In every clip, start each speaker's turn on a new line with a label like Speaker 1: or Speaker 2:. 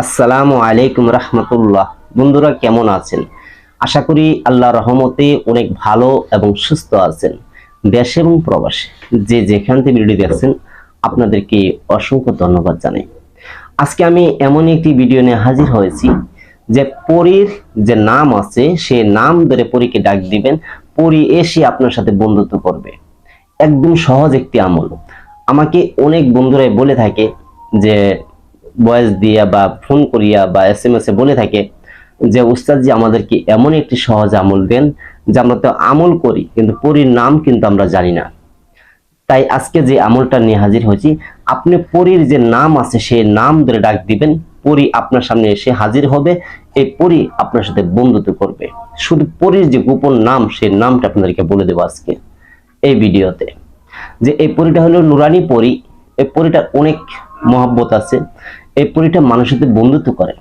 Speaker 1: আসসালামু আলাইকুম রহমতুল্লাহ। বন্ধুরা কেমন আছেন? আশা করি আল্লাহর রহমতে অনেক ভালো এবং সুস্থ আছেন। দেশে এবং প্রবাসে যে যেখান থেকে ভিডিও দেখছেন আপনাদেরকে অসংখ্য ধন্যবাদ জানাই। আজকে আমি এমন একটি ভিডিও নিয়ে হাজির হয়েছি যে পরীর যে নাম আছে সে নাম ধরে পরীকে ডাক দিবেন, পরী এসে আপনার সাথে বন্ধুত্ব করবে। একদম সহজ একটি আমল। আমাকে অনেক বন্ধুরাই বলে থাকে যে ভয়েস দিয়া বা ফোন করিয়া বা SMS এ বলে থাকে যে উস্তাদজি আমাদেরকে এমন একটি সহজ আমল দেন যে আমরা তো আমল করি কিন্তু পরীর নাম কিন্তু আমরা জানি না। তাই আজকে যে আমলটা নিয়ে হাজির হয়েছি, আপনি পরীর যে নাম আছে সেই নাম ধরে ডাক দিবেন, পরী আপনার সামনে এসে হাজির হবে। এই পরী আপনার সাথে বন্ধুত্ব করবে। শুধু পরীর যে গোপন নাম সেই নামটা আপনাদেরকে বলে দেবো আজকে এই ভিডিওতে। যে এই পরীটা হলো নুরানি পরী। এই পরীটার অনেক মহব্বত আছে। এই পরীটা মানুষের সাথে বন্ধুত্ব করে।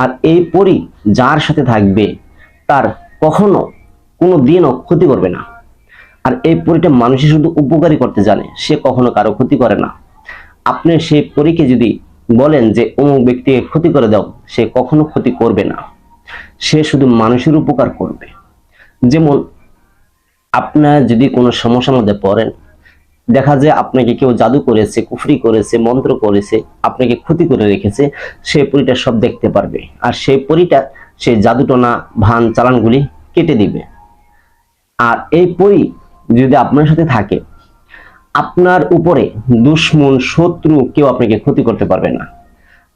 Speaker 1: আর এই পরী যার সাথে থাকবে তার কখনো কোনো দিনও ক্ষতি করবে না। আর এই পরীটা মানুষের শুধু উপকারী করতে জানে, সে কখনো কারো ক্ষতি করে না। আপনি সেই পরীকে যদি বলেন যে অমুক ব্যক্তিকে ক্ষতি করে দাও, সে কখনো ক্ষতি করবে না। সে শুধু মানুষের উপকার করবে। যেমন আপনার যদি কোনো সমস্যার মধ্যে পড়েন, দেখা যায় আপনাকে কেউ জাদু করেছে, কুফরি করেছে, মন্ত্র করেছে, আপনাকে ক্ষতি করে রেখেছে, সেই পরীটা সব দেখতে পারবে। আর সেই পরীটা সেই জাদুটনা ভান চালানগুলি কেটে দিবে। আর এই পরী যদি আপনার সাথে থাকে, আপনার উপরে দুশ্মন শত্রু কেউ আপনাকে ক্ষতি করতে পারবে না।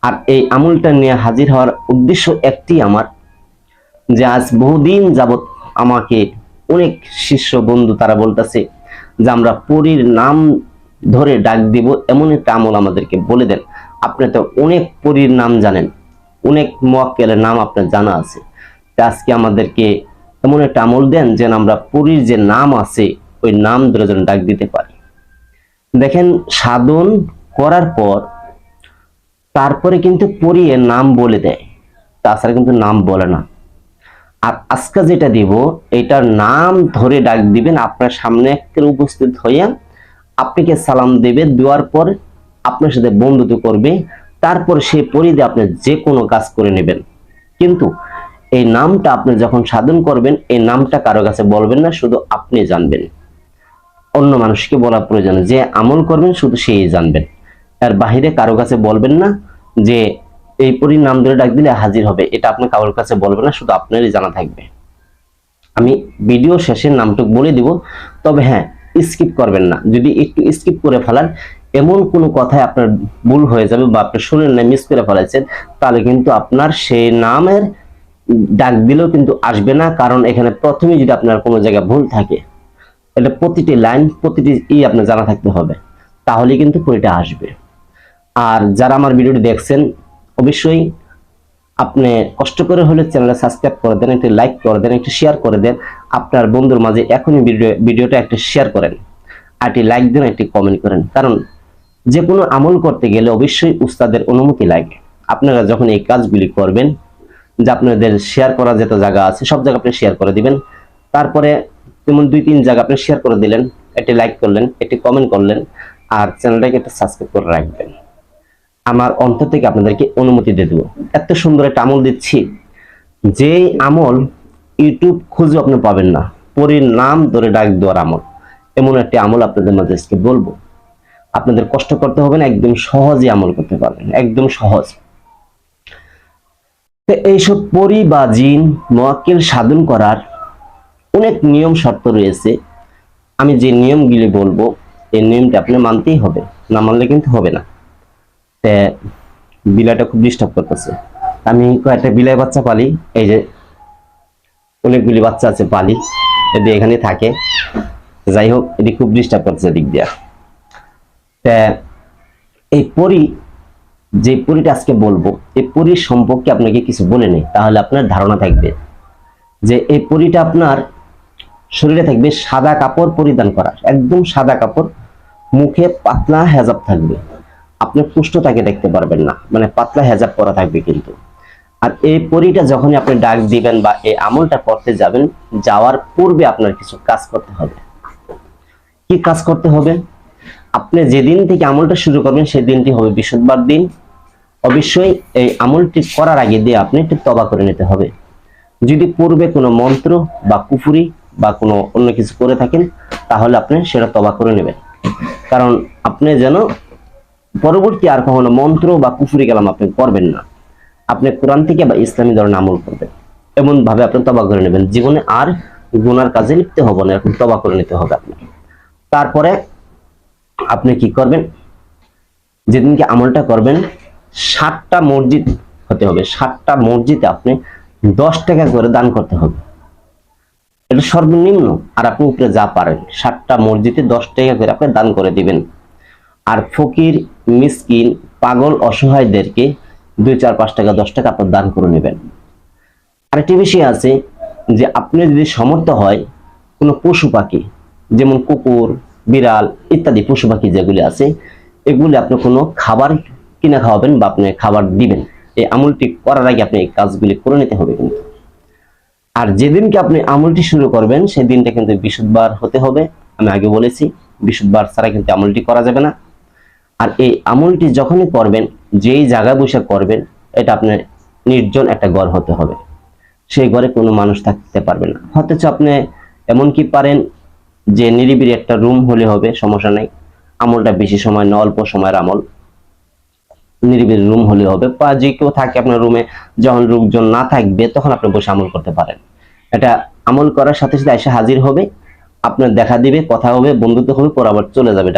Speaker 1: আর এই আমলটা নিয়ে হাজির হওয়ার উদ্দেশ্য একটি আমার, যে আজ বহুদিন যাবত আমাকে অনেক শিষ্য বন্ধু তারা বলতেছে যে আমরা পরীর নাম ধরে ডাক দিব, এমন একটা আমল আমাদেরকে বলে দেন। আপনি তো অনেক পরীর নাম জানেন, অনেক মুয়াক্কেলের নাম আপনার জানা আছে। আজকে আমাদেরকে এমন একটা আমল দেন যেন আমরা পরীর যে নাম আছে ওই নাম ধরে যেন ডাক দিতে পারি। দেখেন, সাধন করার পর তারপরে কিন্তু পরী এর নাম বলে দেয়, তাছাড়া কিন্তু নাম বলে না। আর আজকে যেটা দিব এটার নাম ধরে ডাক দিবেন, আপনার সামনে একটা উপস্থিত হইয়া আপনাকে সালাম দেবে, দেওয়ার পর আপনার সাথে বন্ধুত্ব করবে। তারপর সে পরিধে আপনি যে কোনো কাজ করে নেবেন। কিন্তু এই নামটা আপনি যখন সাধন করবেন, এই নামটা কারো কাছে বলবেন না, শুধু আপনি জানবেন। অন্য মানুষকে বলা প্রয়োজন, যে আমল করবেন শুধু সেই জানবেন। এর বাহিরে কারো কাছে বলবেন না যে এই পরীর নাম ধরে ডাক দিলে হাজির হবে, এটা আপনি কারোর কাছে বলবেন না, শুধু আপনারই জানা থাকবে। আমি ভিডিও শেষের নামটুকু বলে দিব, তবে হ্যাঁ, স্কিপ করবেন না। যদি একটু স্কিপ করে ফেলান, এমন কোনো কথায় আপনার ভুল হয়ে যাবে বা আপনি শুনেন না, মিস করে ফেলাইছেন, তাহলে কিন্তু আপনার সেই নামের ডাক দিলেও কিন্তু আসবে না। কারণ এখানে প্রথমে যদি আপনার কোনো জায়গায় ভুল থাকে, এটা প্রতিটি লাইন প্রতিটি আপনার জানা থাকতে হবে, তাহলে কিন্তু পরীটা আসবে। আর যারা আমার ভিডিওটি দেখছেন, অবশ্যই আপনি কষ্ট করে হলে চ্যানেলটা সাবস্ক্রাইব করে দেন, একটি লাইক করে দেন, একটি শেয়ার করে দেন। আপনার বন্ধুর মাঝে এখনই ভিডিওটা একটা শেয়ার করেন, আর একটি লাইক দেন, একটি কমেন্ট করেন। কারণ যে কোনো আমল করতে গেলে অবশ্যই উস্তাদের অনুমতি লাগে। আপনারা যখন এই কাজগুলি করবেন, যে আপনাদের শেয়ার করার যত জায়গা আছে সব জায়গা আপনি শেয়ার করে দিবেন। তারপরে যেমন 2-3 জায়গা আপনি শেয়ার করে দিলেন, একটি লাইক করলেন, একটি কমেন্ট করলেন, আর চ্যানেলটাকে একটা সাবস্ক্রাইব করে রাখবেন। আমার অন্তর থেকে আপনাদেরকে অনুমতি দিয়ে দেবো। এত সুন্দর একটা আমল দিচ্ছি, যে আমল ইউটিউব খুঁজে আপনি পাবেন না। পরীর নাম ধরে ডাক দেওয়ার আমল, এমন একটা আমল আপনাদের মাঝে আজকে বলবো। আপনাদের কষ্ট করতে হবে না, একদম সহজে আমল করতে পারবেন, একদম সহজ। এইসব পরী বা জিন মুয়াক্কিল সাধন করার অনেক নিয়ম শর্ত রয়েছে। আমি যে নিয়মগুলি বলবো এই নিয়মটা আপনি মানতেই হবে, না মানলে কিন্তু হবে না। বিলাইটা খুব ডিস্টার্ব করতেছে। আমি কয়েকটা বিলাই বাচ্চা পালি, এই যে অনেকগুলি বাচ্চা আছে পালি, এটি এখানে থাকে। যাই হোক, এটি খুব ডিস্টার্ব করতেছে দিক দিয়া। এই পরী, যে পরীটা আজকে বলবো, এই পরীর সম্পর্কে আপনাকে কিছু বলে নেই, তাহলে আপনার ধারণা থাকবে যে এই পরীটা আপনার শরীরে থাকবে সাদা কাপড় পরিধান করার, একদম সাদা কাপড়, মুখে পাতলা হেজাব থাকবে। আপনি পুষ্টতাকে দেখতে পারবেন না, মানে পাতলা হেজাব পরা থাকবে কিন্তু। আর এই পরীটা যখনই আপনি ডাক দিবেন বা এই আমলটা করতে যাবেন, যাওয়ার পূর্বে আপনার কিছু কাজ করতে হবে। কি কাজ করতে হবে? আপনি যেদিন থেকে আমলটা শুরু করবেন সেই দিনটি হবে বৃহস্পতিবার দিন। অবশ্যই এই আমলটি করার আগে দিয়ে আপনি একটু তওবা করে নিতে হবে। যদি পূর্বে কোনো মন্ত্র বা কুফরি বা কোনো অন্য কিছু করে থাকেন তাহলে আপনি সেটা তওবা করে নেবেন, কারণ আপনি যেন পরবর্তী আর কখনো মন্ত্র বা কুফরি কালাম আপনি করবেন না। আপনি কোরআন থেকে বা ইসলামী ধরনের আমল করবেন, এমন ভাবে আপনি তওবা করে নেবেন, জীবনে আর গুনার কাজে লিপ্ত হব না, এরকম তওবা করে নিতে হবে আপনাকে। তারপরে আপনি কি করবেন, যেদিনকে আমলটা করবেন 7টা মসজিদ হতে হবে, 7টা মসজিদে আপনি 10 টাকা করে দান করতে হবে, এটা সর্বনিম্ন। আর আপনি উপরে যা পারেন 7টা মসজিদে 10 টাকা করে আপনি দান করে দিবেন। আর ফকির, মিসকিন, পাগল, অসহায়দেরকে 2, 4, 5 টাকা 10 টাকা আপনি দান করে নেবেন। আরেকটি বিষয় আছে যে আপনি যদি সমর্থ হয় কোনো পশু পাখি, যেমন কুকুর, বিড়াল ইত্যাদি পশু পাখি যেগুলি আছে, এগুলি আপনি কোনো খাবার কিনা খাওয়াবেন বা আপনি খাবার দিবেন। এই আমলটি করার আগে আপনি এই কাজগুলি করে নিতে হবে কিন্তু। আর যেদিনকে আপনি আমলটি শুরু করবেন সেদিনটা কিন্তু বৃহস্পতিবার হতে হবে। আমি আগে বলেছি বৃহস্পতিবার ছাড়া কিন্তু আমলটি করা যাবে না। আর এই আমলটি যখনই করবেন, যেই জায়গায় বসে করবেন, এটা আপনার নির্জন একটা ঘর হতে হবে, সেই ঘরে কোনো মানুষ থাকতে পারবে না। অথচ আপনি এমন কি পারেন যে নিরিবিলি একটা রুম হলে হবে, সমস্যা নাই। আমলটা বেশি সময় না, অল্প সময়ের আমল, নিরিবিলি রুম হলে হবে। বা যে কেউ থাকে আপনার রুমে, যখন লোকজন না থাকবে তখন আপনি বসে আমল করতে পারেন। এটা আমল করার সাথে সাথে এসে হাজির হবে, আপনার দেখা দিবে, কথা হবে, বন্ধুত্ব হবে, পর আবার চলে যাবে,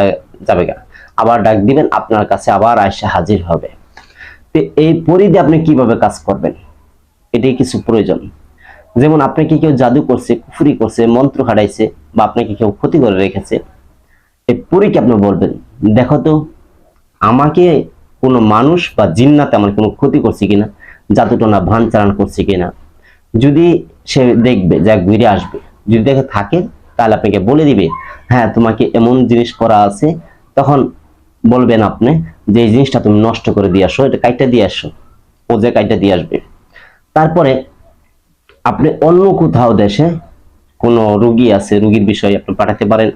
Speaker 1: যাবে গা, আবার ডাক দিবেন, আপনার কাছে আবার এসে হাজির হবে। তো এই পরিধি আপনি কিভাবে কাজ করবেন, এটাই কিছু প্রয়োজন। যেমন আপনাকে কেউ জাদু করছে, কুফরি করছে, মন্ত্র হারাইছে, বা আপনাকে কেউ ক্ষতি করে রেখেছে, এই পরীকে আপনি বলবেন, দেখো তো আমাকে কোনো মানুষ বা জিন্নাতে আমার কোনো ক্ষতি করছে কিনা, জাদুটনা ভান চালান করছে কিনা। যদি সে দেখবে, যা ঘুরে আসবে, যদি দেখে থাকে তাহলে আপনাকে বলে দিবে, হ্যাঁ তোমাকে এমন জিনিস করা আছে। তখন বলবেন আপনি যে এই জিনিসটা তুমি নষ্ট করে দিয়ে আসো, এটা কাইটা দিয়ে আসো, ও যে কাইটা দিয়ে আসবে। তারপরে আপনি অন্য কোথাও দেশে কোনো রোগী আছে, রোগীর বিষয়ে আপনি পাঠাতে পারেন,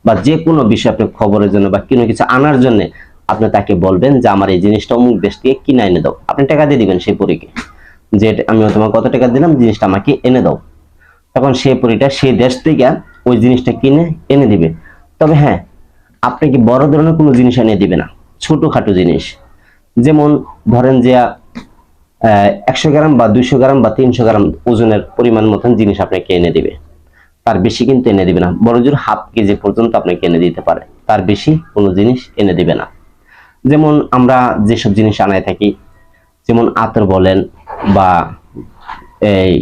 Speaker 1: বা যে কোনো বিষয় আপনি খবরের জন্য বা কোনো কিছু আনার জন্য আপনি তাকে বলবেন যে আমার এই জিনিসটা অমুক দেশ থেকে কিনে এনে দাও। আপনি টাকা দিয়ে দিবেন সেই পরীকে, যে আমি তোমাকে কত টাকা দিলাম, জিনিসটা আমাকে এনে দাও। তখন সেই পরীটা সেই দেশ থেকে ওই জিনিসটা কিনে এনে দিবে। তবে হ্যাঁ, আপনি কি বড় ধরনের কোনো জিনিস এনে দিবে না, ছোটখাটো জিনিস, যেমন ধরেন যে 100 গ্রাম বা 200 গ্রাম বা 300 গ্রাম ওজনের পরিমাণ মতন জিনিস আপনাকে এনে দিবে। তার বেশি কিন্তু এনে দিবে না, বড় জোর হাফ কেজি পর্যন্ত আপনাকে এনে দিতে পারে, তার বেশি কোনো জিনিস এনে দিবে না। যেমন আমরা যেসব জিনিস আনায় থাকি, যেমন আতর বলেন বা এই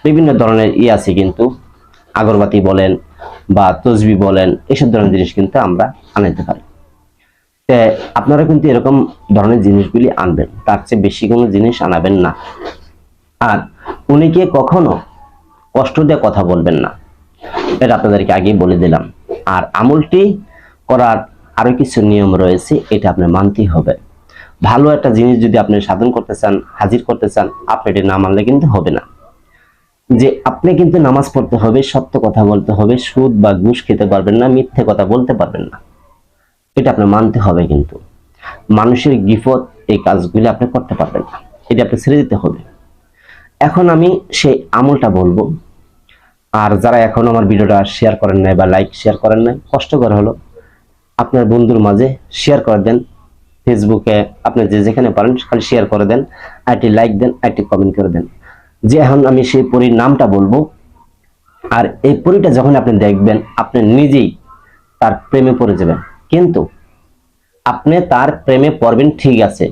Speaker 1: বিভিন্ন ধরনের আছে কিন্তু, আগরবাতি বলেন বা তসবি বলেন, এসব ধরনের জিনিস কিন্তু আমরা আনাইতে পারি। আপনারা কিন্তু এরকম ধরনের জিনিসগুলি আনবেন, তার চেয়ে বেশি কোনো জিনিস আনাবেন না। আর উনিকে কখনো কষ্ট দিয়ে কথা বলবেন না, এটা আপনাদেরকে আগেই বলে দিলাম। আর আমলটি করার আরো কিছু নিয়ম রয়েছে, এটা আপনি মানতেই হবে। ভালো একটা জিনিস যদি আপনি সাধন করতে চান, হাজির করতে চান, আপনি এটা না মানলে কিন্তু হবে না। যে আপনি কিন্তু নামাজ পড়তে হবে, সত্য কথা বলতে হবে, সুদ বা ঘুষ খেতে পারবেন না, মিথ্যে কথা বলতে পারবেন না, এটা আপনি মানতে হবে। কিন্তু মানুষের গিফট, এই কাজগুলি আপনি করতে পারবেন না, এটা আপনি ছেড়ে দিতে হবে। এখন আমি সেই আমলটা বলবো। আর যারা এখন আমার ভিডিওটা শেয়ার করেন নাই বা লাইক শেয়ার করেন নাই, কষ্ট করে হলো আপনার বন্ধুর মাঝে শেয়ার করে দেন। ফেসবুকে আপনি যে যেখানে পারেন খালি শেয়ার করে দেন, আইটি লাইক দেন, আইটি কমেন্ট করে দেন। যে এখন আমি সেই পরীর নামটা বলবো, আর এই পরীটা যখন আপনি দেখবেন আপনি নিজেই তার প্রেমে পড়ে যাবেন। কিন্তু আপনি তার প্রেমে পড়বেন ঠিক আছে,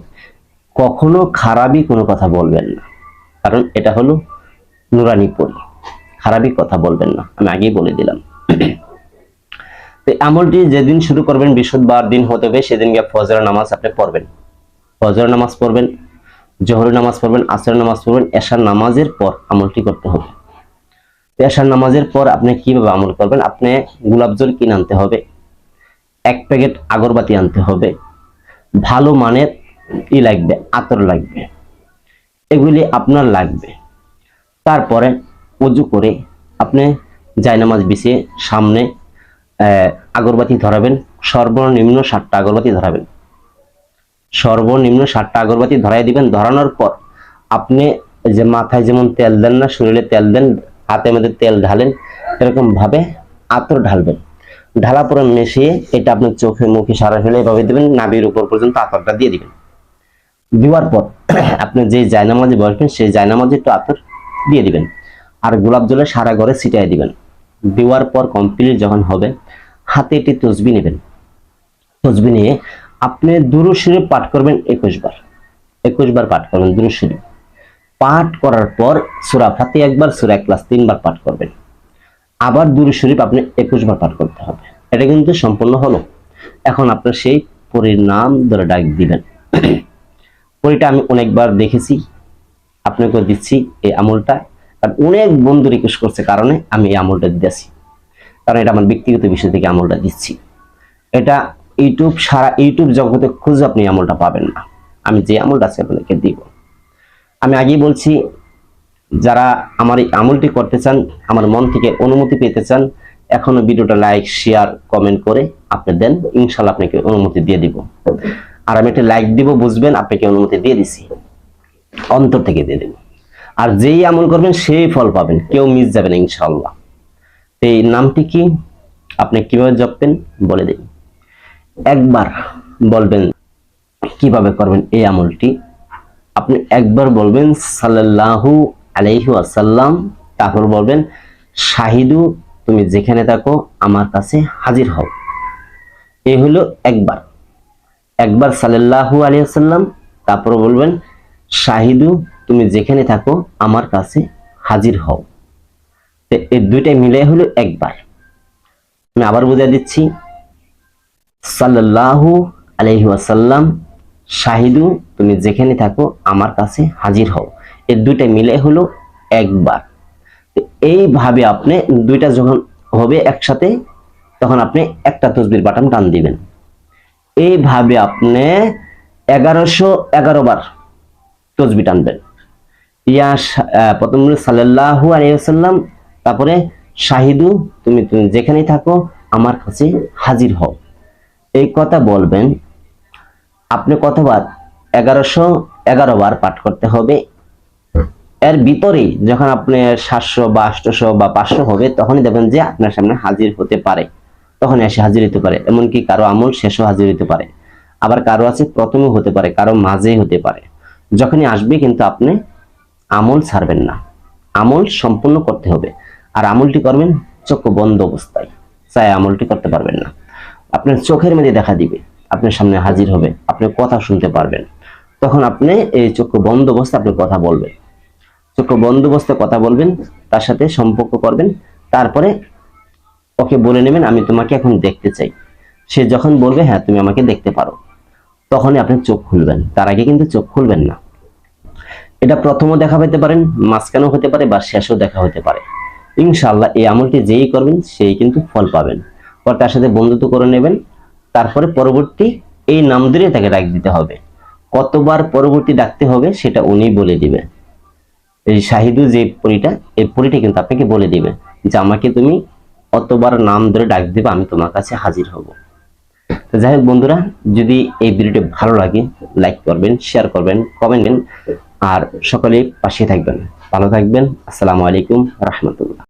Speaker 1: কখনো খারাপই কোনো কথা বলবেন না, কারণ এটা হলো নুরানি পরী, খারাপই কথা বলবেন না, আমি আগেই বলে দিলাম। তো আমলটি যেদিন শুরু করবেন বৃহস্পতিবার দিন হতে হবে, সেদিনকে ফজর নামাজ আপনি পড়বেন, ফজর নামাজ পড়বেন, জোহর নামাজ পড়বেন, আসর নামাজ পড়বেন, এশার নামাজের পর আমলটি করতে হবে। এশার নামাজের পর আপনি কিভাবে আমল করবেন, আপনি গোলাপ জল কিনে আনতে হবে, 1 প্যাকেট আগরবাতি আনতে হবে, ভালো মানের লাগবে, আতর লাগবে, এগুলি আপনার লাগবে। তারপরে উজু করে আপনি জায়নামাজ বিছিয়ে সামনে আগরবাতি ধরাবেন, সর্বনিম্ন 7টা আগরবাতি ধরাবেন। সর্বনিম্ন 7টা আগরবাতি ধরাই দিবেন। ধরানোর পর আপনি যে মাথায় যেমন তেল দেন না, শরীরে তেল দেন, হাতের মধ্যে তেল ঢালেন, এরকম ভাবে আতর ঢালবেন। ঢালা পরে মিশিয়ে এটা আপনার চোখে মুখে সারা ফেলে এভাবে দিবেন, নাভির উপর পর্যন্ত আতরটা দিয়ে দিবেন। দেওয়ার পর আপনি যে জায়নামাজে বসবেন সেই জায়নামাজে একটু আতর দিয়ে দিবেন, আর গোলাপ জলে সারা ঘরে ছিটিয়ে দিবেন। দেওয়ার পর কমপ্লিট যখন হবে, হাতে একটি তসবি নেবেন। তসবি নিয়ে আপনি দুরূদ শরীফ পাঠ করবেন 21 বার। 21 বার পাঠ করবেন দুরূদ শরীফ। পাঠ করার পর সূরা ফাতিহা একবার, সূরা ইখলাস 3 বার পাঠ করবেন। আবার দুরূদ শরীফ আপনি 21 বার পাঠ করতে হবে। এটা কিন্তু সম্পূর্ণ হলো। এখন আপনার সেই পরীর নাম ধরে ডাক দিবেন। পরীটা আমি অনেকবার দেখেছি, আপনাকে দিচ্ছি এই আমলটা, কারণ অনেক বন্ধু রিকোয়েস্ট করছে কারণে আমি এই আমলটা দিচ্ছি, কারণ এটা আমার ব্যক্তিগত বিষয় থেকে আমলটা দিচ্ছি। এটা সারা ইউটিউব জগতে খুঁজে আপনি আমলটা পাবেন না। আমি যে আমলটা আছে আপনাদেরকে দিব। আমি আগেই বলছি, যারা আমার এই আমলটি করতে চান, আমার মন থেকে অনুমতি পেতে চান, এখনো ভিডিওটা লাইক শেয়ার কমেন্ট করে আপনি দেন, ইনশাল্লাহ আপনাকে অনুমতি দিয়ে দিব। আর আমি একটা লাইক দিব, বুঝবেন আপনাকে অনুমতি দিয়ে দিছি, অন্তর থেকে দিয়ে দেব। আর যেই আমল করবেন সেই ফল পাবেন, কেউ মিস যাবে না ইনশাল্লাহ। এই নামটি কি, আপনি কিভাবে জপবেন বলে দিন। একবার বলবেন কিভাবে করবেন এই আমলটি। আপনি একবার বলবেন সাল্লাল্লাহু আলাইহি ওয়াসাল্লাম, তারপর বলবেন শাহিদু তুমি যেখানে থাকো আমার কাছে হাজির হও। এই হলো একবার। একবার সাল্লাল্লাহু আলাইহি ওয়াসাল্লাম, তারপর বলবেন শাহিদু তুমি যেখানে থাকো আমার কাছে হাজির হও। এই দুইটাই মিলে হলো একবার। আমি আবার বুঝিয়ে দিচ্ছি, সাল্লাল্লাহু আলাইহি ওয়াসাল্লাম শাহিদু তুমি যেখানে থাকো আমার কাছে হাজির হও। এই দুইটা মিলে হলো একবার। এইভাবে আপনি দুইটা যখন হবে একসাথে, তখন আপনি একটা তাসবির বাটন টান দিবেন। এইভাবে আপনি 1111 বার তাসবিহ টানবেন। প্রথমে সাল্লাল্লাহু আলাইহি ওয়াসাল্লাম, তারপরে শাহিদু তুমি যেখানে থাকো আমার কাছে হাজির হও। এই কথা বলবেন। আপনি কতবার? 1111 বার পাঠ করতে হবে। এর ভিতরে যখন আপনি 700 বা 800 বা 500 হবে, তখনই দেখবেন যে আপনার সামনে হাজির হতে পারে, তখন এসে হাজির হতে পারে। এমনকি কারো আমল শেষও হাজির হতে পারে, আবার কারো আছে প্রথমে হতে পারে, কারো মাঝেই হতে পারে। যখনই আসবে কিন্তু আপনি আমল ছাড়বেন না, আমল সম্পূর্ণ করতে হবে। আর আমলটি করবেন চোখ বন্ধ অবস্থায়, চাই আমলটি করতে পারবেন না। আপনার চোখের মধ্যে দেখা দিবে, আপনার সামনে হাজির হবে, আপনি কথা শুনতে পারবেন। তখন আপনি এই চোখ বন্ধ অবস্থায় আপনি কথা বলবেন, চোখ বন্ধ অবস্থায় কথা বলবেন, তার সাথে সম্পর্ক করবেন। তারপরে ওকে বলে নেবেন আমি তোমাকে এখন দেখতে চাই। সে যখন বলবে হ্যাঁ তুমি আমাকে দেখতে পারো, তখনই আপনি চোখ খুলবেন, তার আগে কিন্তু চোখ খুলবেন না। এটা প্রথমও দেখা পেতে পারেন, মাঝখানেও হতে পারে, বা শেষও দেখা হতে পারে। ইনশাআল্লাহ এই আমলটি যেই করবেন সেই কিন্তু ফল পাবেন। পর তার সাথে বন্ধুত্ব করে নেবেন। তারপরে পরবর্তী এই নাম ধরে তাকে ডাক দিতে হবে। কতবার পরবর্তী ডাকতে হবে সেটা উনি বলে দিবে। এই শাহিদু যে পরীটা, এই পরীটা কিন্তু আপনাকে বলে দিবে যে আমাকে তুমি অতবার নাম ধরে ডাক দিবে, আমি তোমার কাছে হাজির হব। তো যাই হোক বন্ধুরা, যদি এই ভিডিওটি ভালো লাগে লাইক করবেন, শেয়ার করবেন, কমেন্ট করবেন, আর সকলেই পাশে থাকবেন। ভালো থাকবেন। আসসালামু আলাইকুম রাহমাতুল্লাহ।